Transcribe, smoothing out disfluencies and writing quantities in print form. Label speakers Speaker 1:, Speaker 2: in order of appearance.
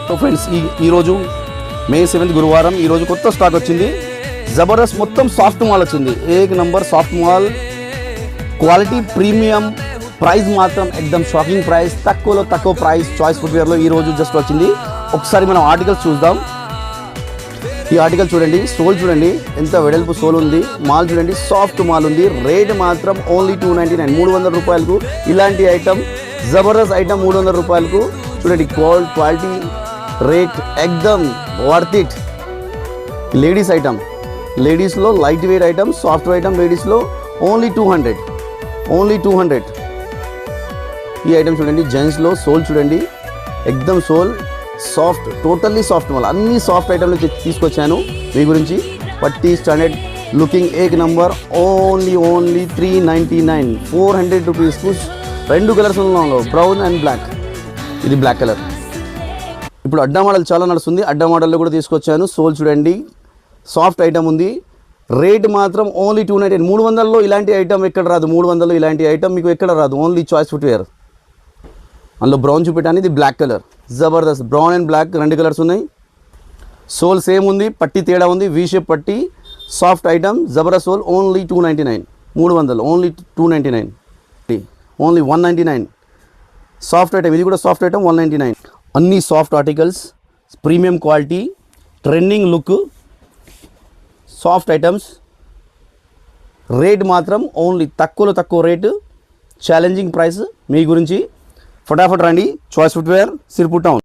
Speaker 1: So friends ఈరోజు మే 7 గురువారం ఈరోజు కొత్త స్టాక్ వచ్చింది. జబర్దస్త్ మొత్తం సాఫ్ట్ మాల్ వచ్చింది. ఏక్ నంబర్ సాఫ్ట్ మాల్, క్వాలిటీ ప్రీమియం, ప్రైస్ మాత్రం ఎక్దమ్ షాకింగ్ ప్రైస్, తక్కువలో తక్కువ ప్రైస్ చాయిస్ ఫుట్వేర్లో ఈరోజు జస్ట్ వచ్చింది. ఒకసారి మనం ఆర్టికల్స్ చూద్దాం. ఈ ఆర్టికల్ చూడండి, సోల్ చూడండి ఎంత వెడల్పు సోల్ ఉంది. మాల్ చూడండి, సాఫ్ట్ మాల్ ఉంది. రేట్ మాత్రం ఓన్లీ 299, 300 రూపాయలకు ఇలాంటి ఐటమ్, జబర్దస్త్ ఐటమ్ 300 రూపాయలకు. చూడండి క్వాలిటీ, రేట్ ఎక్దమ్ వర్త్ ఇట్. లేడీస్ ఐటమ్, లేడీస్లో light weight item, soft item లేడీస్లో ఓన్లీ 200. ఈ ఐటమ్ చూడండి. జెంట్స్లో సోల్ చూడండి, ఎక్దమ్ సోల్ సాఫ్ట్, టోటల్లీ సాఫ్ట్ మాల్. అన్ని సాఫ్ట్ ఐటమ్లు తీసుకొచ్చాను మీ గురించి. పట్టి స్టాండర్డ్ లుకింగ్ ఏక్ నంబర్ ఓన్లీ 399, 400 రూపీస్కు 2 కలర్స్ ఉన్నాలో, బ్రౌన్ అండ్ బ్లాక్. ఇది బ్లాక్ కలర్. ఇప్పుడు అడ్డా మోడల్ చాలా నడుస్తుంది. అడ్డా మోడల్లో కూడా తీసుకొచ్చాను. సోల్ చూడండి, సాఫ్ట్ ఐటమ్ ఉంది. రేట్ మాత్రం ఓన్లీ 299. 300లో ఇలాంటి ఐటమ్ ఎక్కడ రాదు. 300లో ఇలాంటి ఐటమ్ మీకు ఎక్కడ రాదు. Only choice footwear. అందులో బ్రౌన్ చూపెట్టాను, ఇది బ్లాక్ కలర్. జబర్దస్త్ బ్రౌన్ అండ్ బ్లాక్ 2 కలర్స్ ఉన్నాయి. సోల్ సేమ్ ఉంది, పట్టి తేడా ఉంది. వీ షేప్ పట్టి, సాఫ్ట్ ఐటమ్, జబర్దస్త్ sole only 299. 300 only 299, only 199. Soft item, ఇది కూడా సాఫ్ట్ ఐటమ్ 199. అన్ని soft articles, premium quality, trending look, soft items. Rate మాత్రం ఓన్లీ తక్కువలో తక్కువ రేటు, ఛాలెంజింగ్ ప్రైస్ మీ గురించి. ఫటాఫట్ రండి. Choice footwear, Sirpur town.